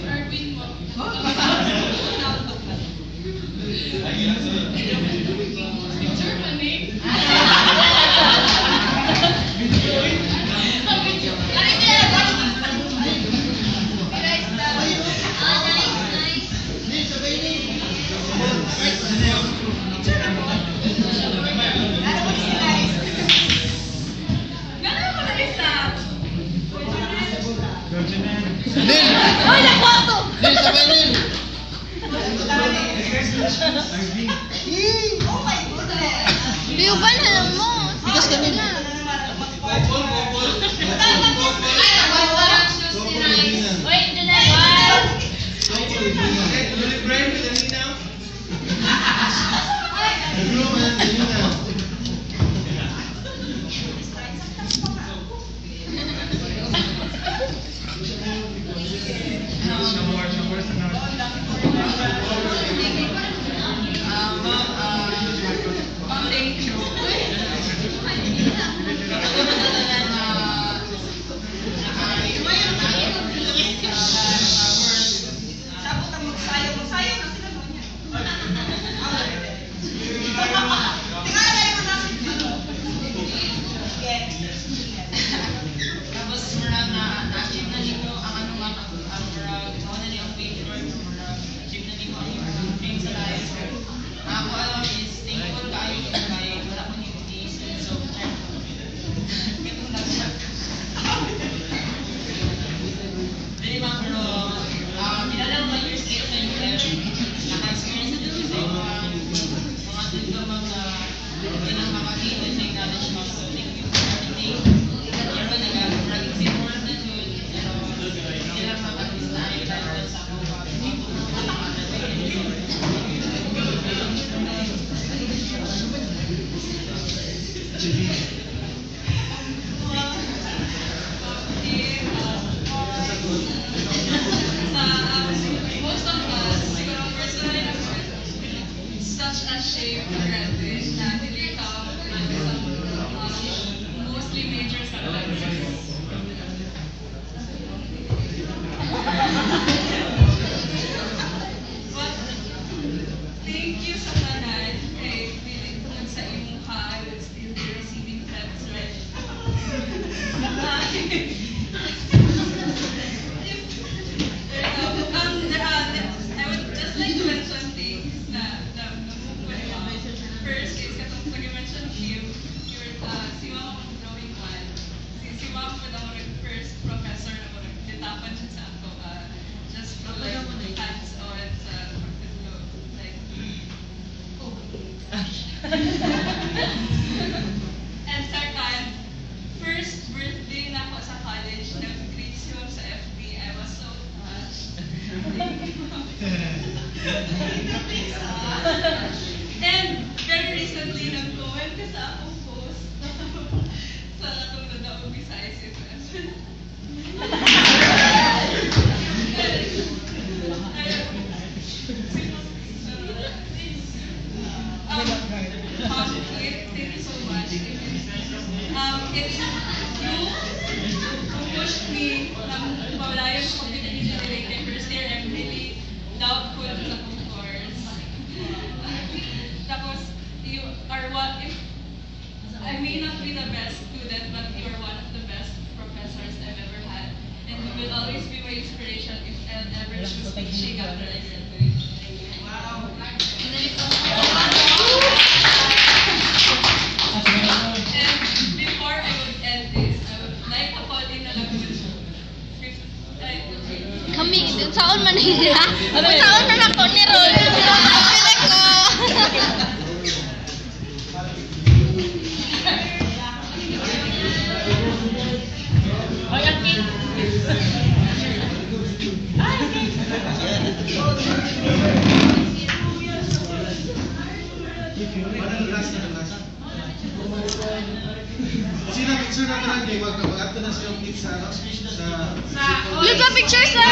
Arvin mo. Picture pa ni. Ay, nakuha ko! Nil, sabay Nil! Oh my goodness! Liuban, alam mo. Bigas ka Nil. Wait, dyan na yun. Tapos murag na-achieve na nito ang ano nga ang murag ito na niya ang paper murag achieve na nito ang yung dream sa life. Ako alam is thankful kayo kay wala ko nito season so ito na siya. Very mga pero pinadal ba years later sa inyo naka-experience na dito sa mga dito mga pinang-makakita sa acknowledge mo so thank you for everything. Most of us, siguro personally naman, such a shame for granted na hindi ka mostly major subjects. But thank you sa tanan kay kung sa imong ka, I would still be receiving text right. I would just like to mention things na first is katong pag-mention Kim, si Mama ko drawing one. Si Mama ko daw first professor na ko nagtitapan siya sa ako. Just from like hands-on sa like and second, first birthday na ako sa college, nag-greet si Mom sa FB. I was so touched. And very recently, nag-comment ka sa akong post sa akong nadaong Visayas FM. Thank you so much. It's you who pushed me pawalayan sa community related first year. I'm really doubtful sa course. Tapos, you are one, if I may not be the best student, but you are one of the best professors I've ever had. And you will always be my inspiration if I'll ever choose teaching after I graduate. Wow. And before I would end this, I would like to call in na lang Kami, saan man nila? Saan man ako ni Rol? Sila ko. Ay, akin. Sino picture na parang kayo? Mag-ato na siyang pizza. Look at pictures na!